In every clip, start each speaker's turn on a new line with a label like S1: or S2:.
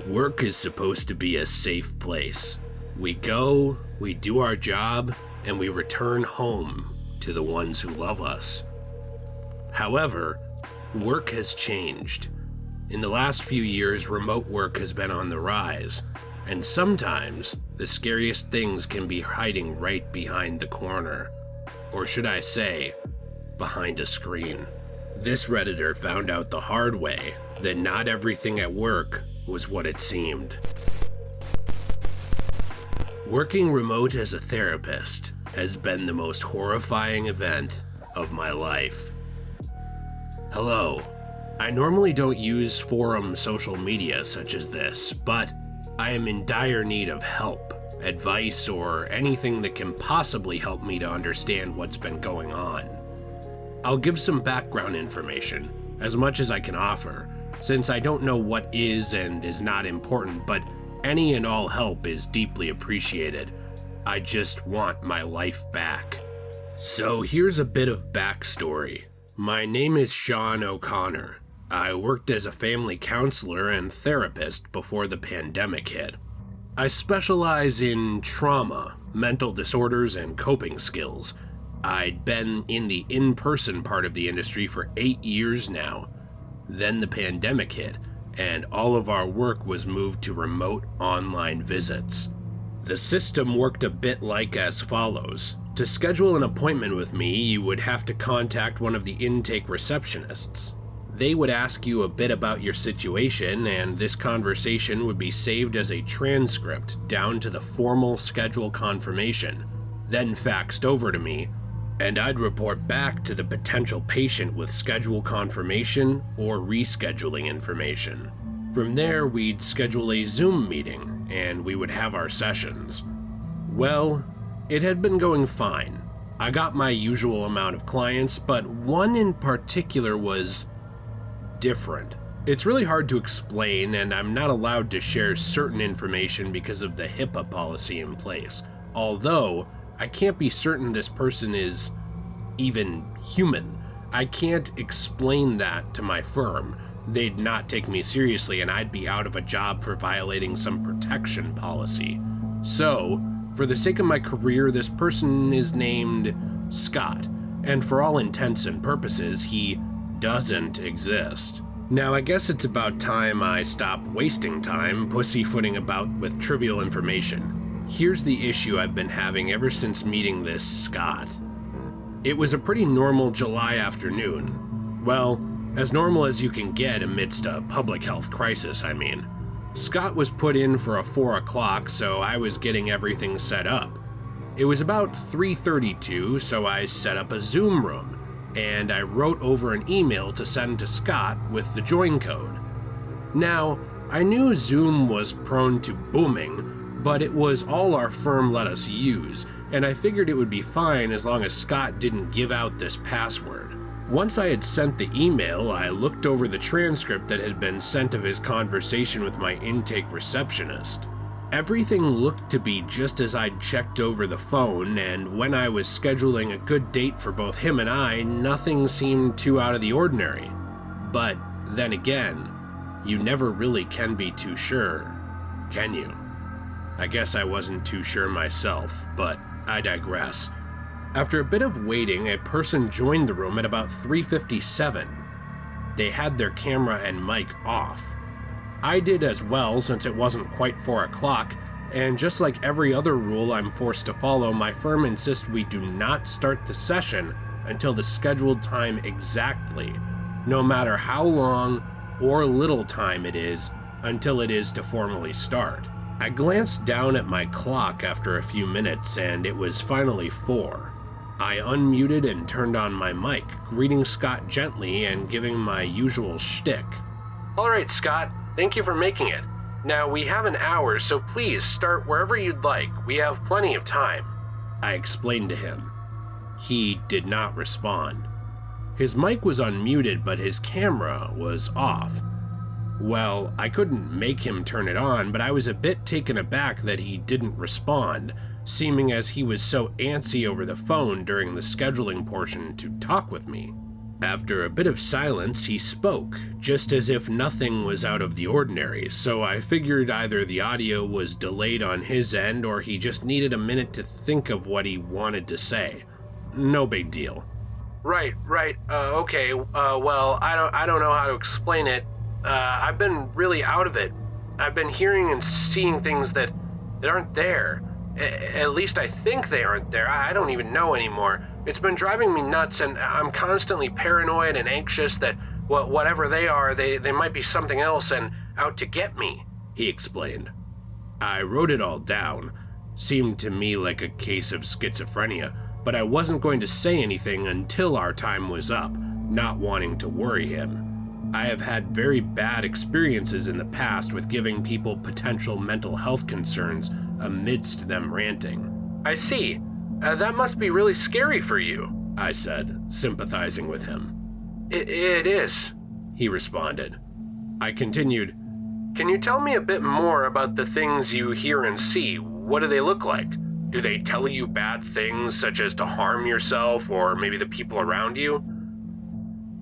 S1: Work is supposed to be a safe place. We go, we do our job, and we return home to the ones who love us. However, work has changed. In the last few years, remote work has been on the rise, and sometimes the scariest things can be hiding right behind the corner. Or should I say, behind a screen. This Redditor found out the hard way that not everything at work was what it seemed. Working remote as a therapist has been the most horrifying event of my life. Hello. I normally don't use forum social media such as this, but I am in dire need of help, advice, or anything that can possibly help me to understand what's been going on. I'll give some background information, as much as I can offer, since I don't know what is and is not important, but any and all help is deeply appreciated. I just want my life back. So here's a bit of backstory. My name is Sean O'Connor. I worked as a family counselor and therapist before the pandemic hit. I specialize in trauma, mental disorders, and coping skills. I'd been in the in-person part of the industry for 8 years now. Then the pandemic hit, and all of our work was moved to remote online visits. The system worked a bit like as follows. To schedule an appointment with me, you would have to contact one of the intake receptionists. They would ask you a bit about your situation, and this conversation would be saved as a transcript down to the formal schedule confirmation, then faxed over to me, and I'd report back to the potential patient with schedule confirmation or rescheduling information. From there, we'd schedule a Zoom meeting, and we would have our sessions. Well, it had been going fine. I got my usual amount of clients, but one in particular was different. It's really hard to explain, and I'm not allowed to share certain information because of the HIPAA policy in place, although I can't be certain this person is even human. I can't explain that to my firm. They'd not take me seriously, and I'd be out of a job for violating some protection policy. So, for the sake of my career, this person is named Scott, and for all intents and purposes, he doesn't exist. Now, I guess it's about time I stop wasting time pussyfooting about with trivial information. Here's the issue I've been having ever since meeting this Scott. It was a pretty normal July afternoon. Well, as normal as you can get amidst a public health crisis, I mean. Scott was put in for a 4 o'clock, so I was getting everything set up. It was about 3:32, so I set up a Zoom room, and I wrote over an email to send to Scott with the join code. Now, I knew Zoom was prone to booming, but it was all our firm let us use, and I figured it would be fine as long as Scott didn't give out this password. Once I had sent the email, I looked over the transcript that had been sent of his conversation with my intake receptionist. Everything looked to be just as I'd checked over the phone, and when I was scheduling a good date for both him and I, nothing seemed too out of the ordinary. But then again, you never really can be too sure, can you? I guess I wasn't too sure myself, but I digress. After a bit of waiting, a person joined the room at about 3:57. They had their camera and mic off. I did as well since it wasn't quite 4 o'clock, and just like every other rule I'm forced to follow, my firm insists we do not start the session until the scheduled time exactly, no matter how long or little time it is until it is to formally start. I glanced down at my clock after a few minutes, and it was finally 4. I unmuted and turned on my mic, greeting Scott gently and giving my usual shtick. "All right, Scott, thank you for making it. Now, we have an hour, so please start wherever you'd like. We have plenty of time," I explained to him. He did not respond. His mic was unmuted, but his camera was off. Well, I couldn't make him turn it on, but I was a bit taken aback that he didn't respond, seeming as he was so antsy over the phone during the scheduling portion to talk with me. After a bit of silence, he spoke, just as if nothing was out of the ordinary, so I figured either the audio was delayed on his end or he just needed a minute to think of what he wanted to say. No big deal. Right, okay, well, I don't know how to explain it. I've been really out of it. I've been hearing and seeing things that aren't there. At least I think they aren't there. I don't even know anymore. It's been driving me nuts, and I'm constantly paranoid and anxious that whatever they are, they might be something else and out to get me, he explained. I wrote it all down. Seemed to me like a case of schizophrenia, but I wasn't going to say anything until our time was up, not wanting to worry him. I have had very bad experiences in the past with giving people potential mental health concerns amidst them ranting. I see. That must be really scary for you, I said, sympathizing with him. It is, he responded. I continued, Can you tell me a bit more about the things you hear and see? What do they look like? Do they tell you bad things, such as to harm yourself or maybe the people around you?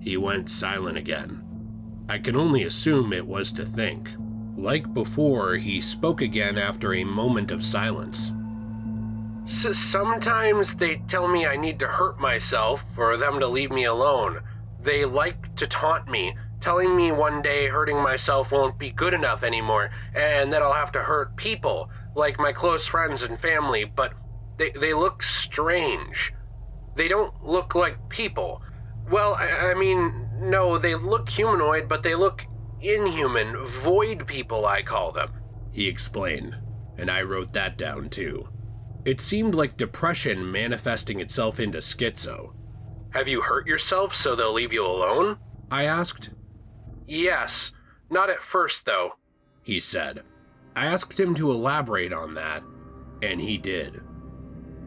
S1: He went silent again. I can only assume it was to think. Like before, he spoke again after a moment of silence. Sometimes they tell me I need to hurt myself for them to leave me alone. They like to taunt me, telling me one day hurting myself won't be good enough anymore, and that I'll have to hurt people, like my close friends and family, but they look strange. They don't look like people. Well, I mean, no, they look humanoid, but they look inhuman, void people, I call them, he explained, and I wrote that down too. It seemed like depression manifesting itself into schizo. Have you hurt yourself so they'll leave you alone? I asked. Yes, not at first though, he said. I asked him to elaborate on that, and he did.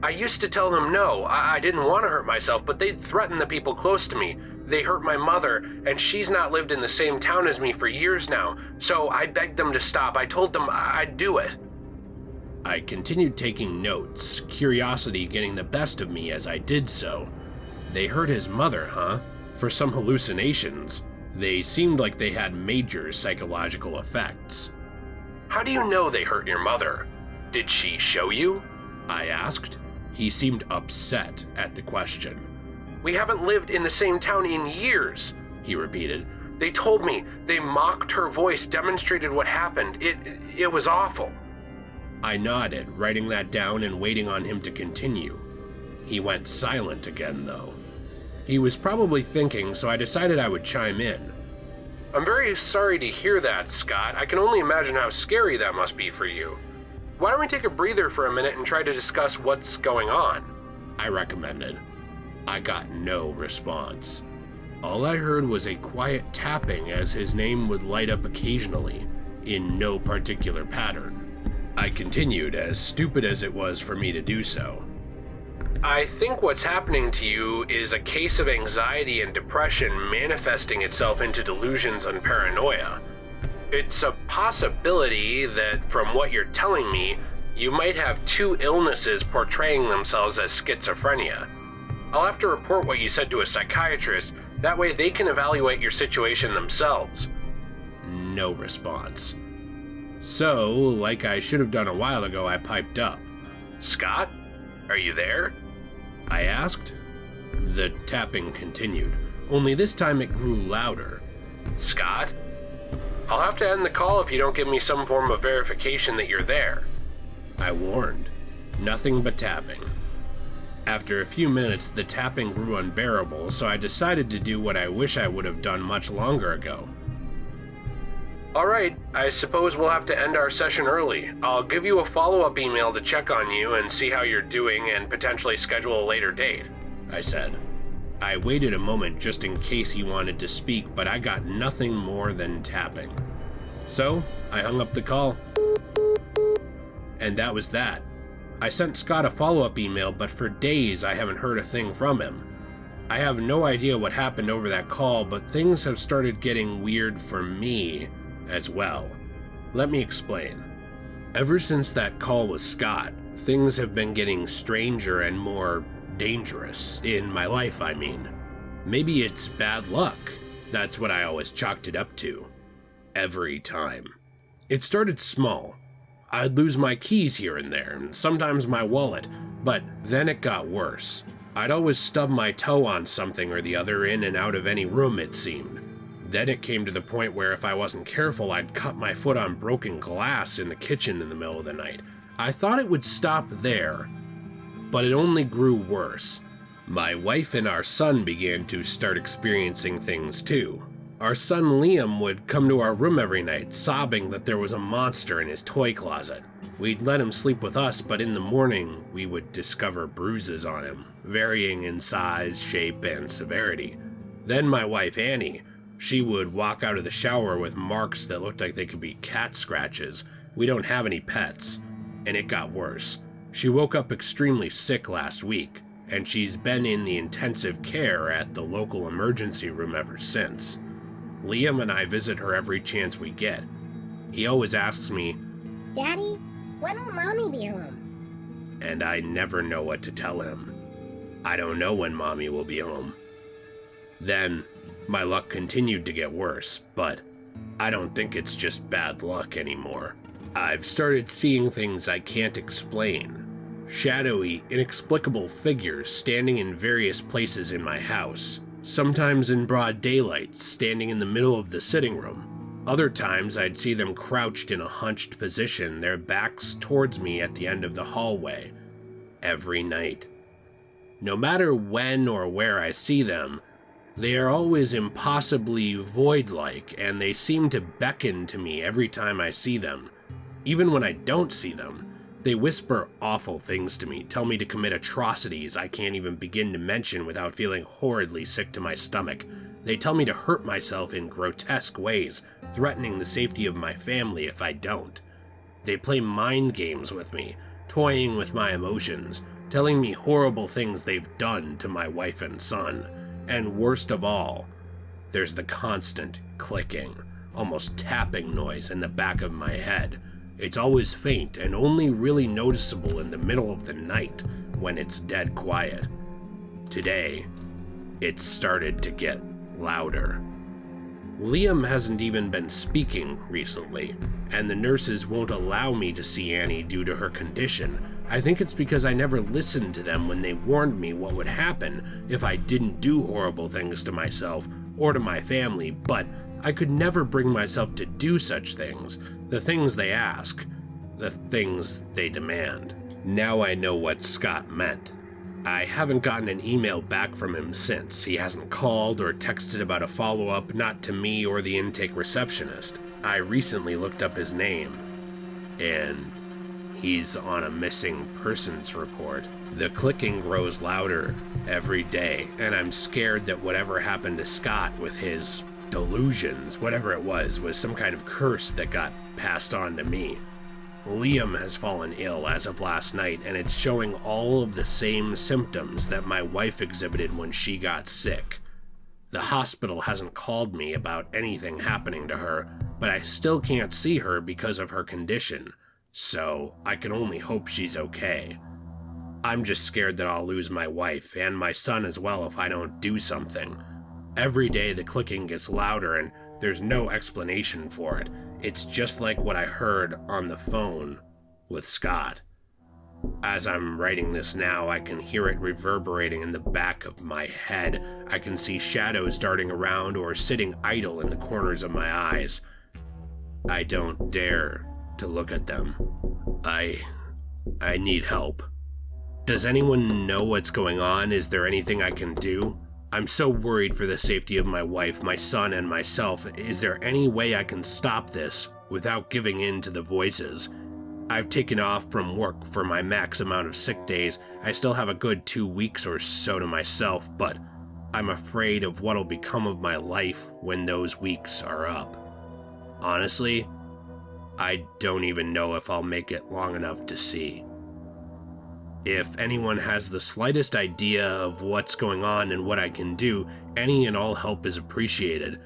S1: I used to tell them no, I didn't want to hurt myself, but they'd threaten the people close to me. They hurt my mother, and she's not lived in the same town as me for years now, so I begged them to stop. I told them I'd do it. I continued taking notes, curiosity getting the best of me as I did so. They hurt his mother, huh? For some hallucinations. They seemed like they had major psychological effects. How do you know they hurt your mother? Did she show you? I asked. He seemed upset at the question. We haven't lived in the same town in years, he repeated. They told me. They mocked her voice, demonstrated what happened. It was awful. I nodded, writing that down and waiting on him to continue. He went silent again, though. He was probably thinking, so I decided I would chime in. I'm very sorry to hear that, Scott. I can only imagine how scary that must be for you. Why don't we take a breather for a minute and try to discuss what's going on? I recommended. I got no response. All I heard was a quiet tapping as his name would light up occasionally, in no particular pattern. I continued, as stupid as it was for me to do so. I think what's happening to you is a case of anxiety and depression manifesting itself into delusions and paranoia. It's a possibility that, from what you're telling me, you might have two illnesses portraying themselves as schizophrenia. I'll have to report what you said to a psychiatrist, that way they can evaluate your situation themselves. No response. So, like I should have done a while ago, I piped up. Scott? Are you there? I asked. The tapping continued, only this time it grew louder. Scott? I'll have to end the call if you don't give me some form of verification that you're there. I warned. Nothing but tapping. After a few minutes, the tapping grew unbearable, so I decided to do what I wish I would have done much longer ago. Alright, I suppose we'll have to end our session early. I'll give you a follow-up email to check on you and see how you're doing and potentially schedule a later date, I said. I waited a moment just in case he wanted to speak, but I got nothing more than tapping. So, I hung up the call. And that was that. I sent Scott a follow-up email, but for days I haven't heard a thing from him. I have no idea what happened over that call, but things have started getting weird for me as well. Let me explain. Ever since that call with Scott, things have been getting stranger and more dangerous, in my life I mean. Maybe it's bad luck. That's what I always chalked it up to. Every time. It started small. I'd lose my keys here and there, and sometimes my wallet, but then it got worse. I'd always stub my toe on something or the other in and out of any room, it seemed. Then it came to the point where if I wasn't careful, I'd cut my foot on broken glass in the kitchen in the middle of the night. I thought it would stop there, but it only grew worse. My wife and our son began to start experiencing things too. Our son Liam would come to our room every night, sobbing that there was a monster in his toy closet. We'd let him sleep with us, but in the morning, we would discover bruises on him, varying in size, shape, and severity. Then my wife Annie, she would walk out of the shower with marks that looked like they could be cat scratches. We don't have any pets, and it got worse. She woke up extremely sick last week, and she's been in the intensive care at the local emergency room ever since. Liam and I visit her every chance we get. He always asks me,
S2: "Daddy, when will Mommy be home?"
S1: And I never know what to tell him. I don't know when Mommy will be home. Then, my luck continued to get worse, but I don't think it's just bad luck anymore. I've started seeing things I can't explain. Shadowy, inexplicable figures standing in various places in my house. Sometimes in broad daylight, standing in the middle of the sitting room. Other times I'd see them crouched in a hunched position, their backs towards me at the end of the hallway. Every night. No matter when or where I see them, they are always impossibly void-like, and they seem to beckon to me every time I see them. Even when I don't see them, they whisper awful things to me, tell me to commit atrocities I can't even begin to mention without feeling horridly sick to my stomach. They tell me to hurt myself in grotesque ways, threatening the safety of my family if I don't. They play mind games with me, toying with my emotions, telling me horrible things they've done to my wife and son. And worst of all, there's the constant clicking, almost tapping noise in the back of my head. It's always faint and only really noticeable in the middle of the night when it's dead quiet. Today, it's started to get louder. Liam hasn't even been speaking recently, and the nurses won't allow me to see Annie due to her condition. I think it's because I never listened to them when they warned me what would happen if I didn't do horrible things to myself or to my family, but I could never bring myself to do such things, the things they ask, the things they demand. Now I know what Scott meant. I haven't gotten an email back from him since. He hasn't called or texted about a follow-up, not to me or the intake receptionist. I recently looked up his name, and he's on a missing persons report. The clicking grows louder every day, and I'm scared that whatever happened to Scott with his delusions, whatever it was some kind of curse that got passed on to me. Liam has fallen ill as of last night, and it's showing all of the same symptoms that my wife exhibited when she got sick. The hospital hasn't called me about anything happening to her, but I still can't see her because of her condition, so I can only hope she's okay. I'm just scared that I'll lose my wife, and my son as well if I don't do something. Every day the clicking gets louder and there's no explanation for it. It's just like what I heard on the phone with Scott. As I'm writing this now, I can hear it reverberating in the back of my head. I can see shadows darting around or sitting idle in the corners of my eyes. I don't dare to look at them. I need help. Does anyone know what's going on? Is there anything I can do? I'm so worried for the safety of my wife, my son, and myself. Is there any way I can stop this without giving in to the voices? I've taken off from work for my max amount of sick days. I still have a good 2 weeks or so to myself, but I'm afraid of what'll become of my life when those weeks are up. Honestly, I don't even know if I'll make it long enough to see. If anyone has the slightest idea of what's going on and what I can do, any and all help is appreciated.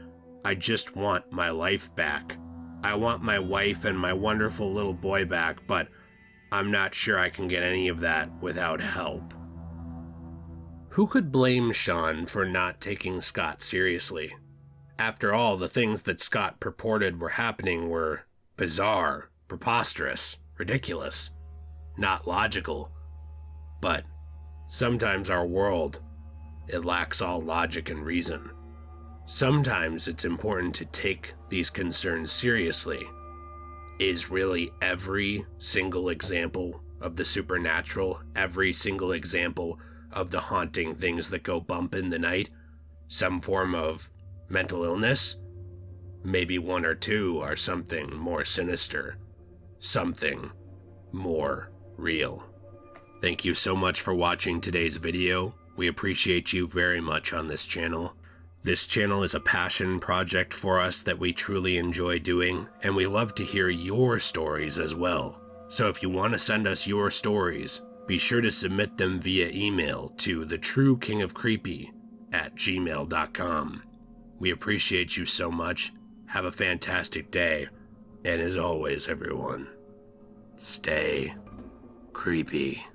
S1: I just want my life back. I want my wife and my wonderful little boy back, but I'm not sure I can get any of that without help. Who could blame Sean for not taking Scott seriously? After all, the things that Scott purported were happening were bizarre, preposterous, ridiculous, not logical. But sometimes our world, it lacks all logic and reason. Sometimes it's important to take these concerns seriously. Is really every single example of the supernatural, every single example of the haunting things that go bump in the night, some form of mental illness? Maybe one or two are something more sinister, something more real. Thank you so much for watching today's video. We appreciate you very much on this channel. This channel is a passion project for us that we truly enjoy doing, and we love to hear your stories as well. So if you want to send us your stories, be sure to submit them via email to thetruekingofcreepy@gmail.com. We appreciate you so much. Have a fantastic day. And as always, everyone, stay creepy.